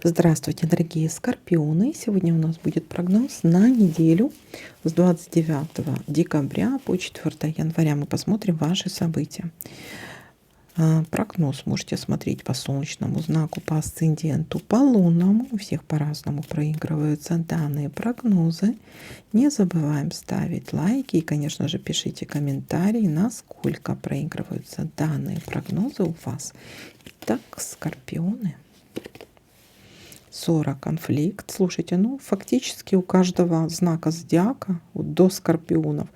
Здравствуйте, дорогие скорпионы! Сегодня у нас будет прогноз на неделю с 29 декабря по 4 января. Мы посмотрим ваши события. Прогноз можете смотреть по солнечному знаку, по асценденту, по лунному. У всех по-разному проигрываются данные прогнозы. Не забываем ставить лайки и, конечно же, пишите комментарии, насколько проигрываются данные прогнозы у вас. Итак, скорпионы. Ссора, конфликт. Слушайте, ну фактически у каждого знака зодиака, вот до скорпионов,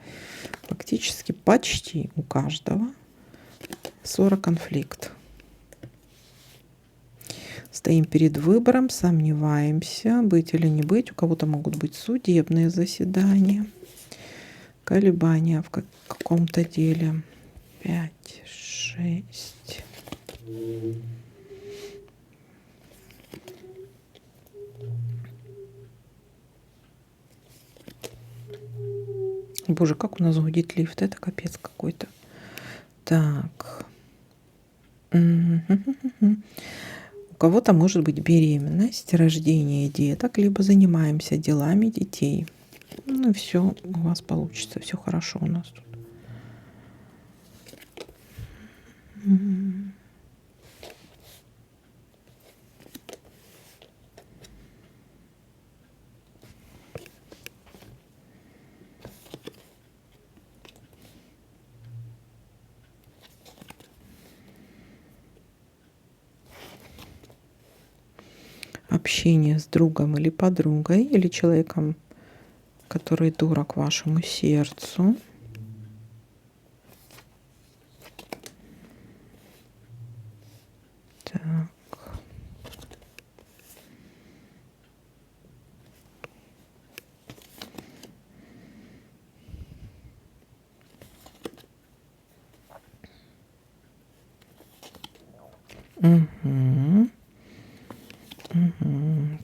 фактически почти у каждого ссора, конфликт. Стоим перед выбором, сомневаемся, быть или не быть. У кого-то могут быть судебные заседания, колебания в каком-то деле. 5, 6. Боже, как у нас гудит лифт, это капец какой-то. Так. У кого-то может быть беременность, рождение деток, либо занимаемся делами детей. Ну и все у вас получится, все хорошо у нас тут. Общение с другом или подругой, или человеком, который дорог вашему сердцу. Так.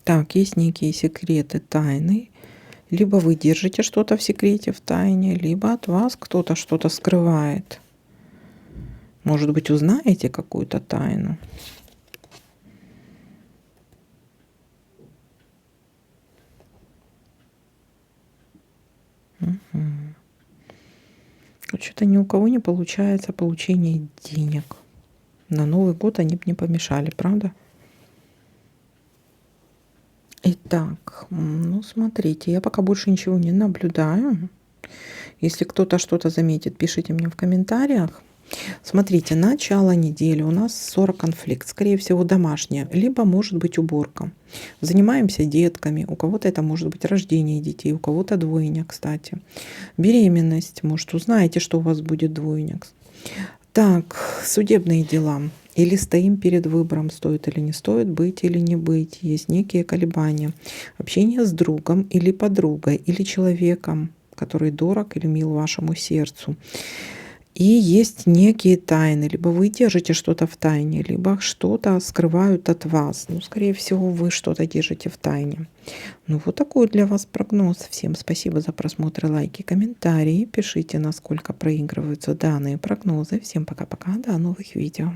Так, есть некие секреты, тайны. Либо вы держите что-то в секрете, в тайне, либо от вас кто-то что-то скрывает. Может быть, узнаете какую-то тайну. Что-то ни у кого не получается получение денег. На Новый год они бы не помешали, правда? Итак, ну смотрите, я пока больше ничего не наблюдаю. Если кто-то что-то заметит, пишите мне в комментариях. Смотрите, начало недели у нас ссора, конфликт, скорее всего домашняя, либо может быть уборка. Занимаемся детками, у кого-то это может быть рождение детей, у кого-то двойня, кстати. Беременность, может узнаете, что у вас будет двойня. Так, судебные дела. Или стоим перед выбором, стоит или не стоит, быть или не быть. Есть некие колебания. Общение с другом или подругой, или человеком, который дорог или мил вашему сердцу. И есть некие тайны. Либо вы держите что-то в тайне, либо что-то скрывают от вас. Ну, скорее всего, вы что-то держите в тайне. Ну, вот такой для вас прогноз. Всем спасибо за просмотр, лайки, комментарии. Пишите, насколько проигрываются данные прогнозы. Всем пока-пока. До новых видео.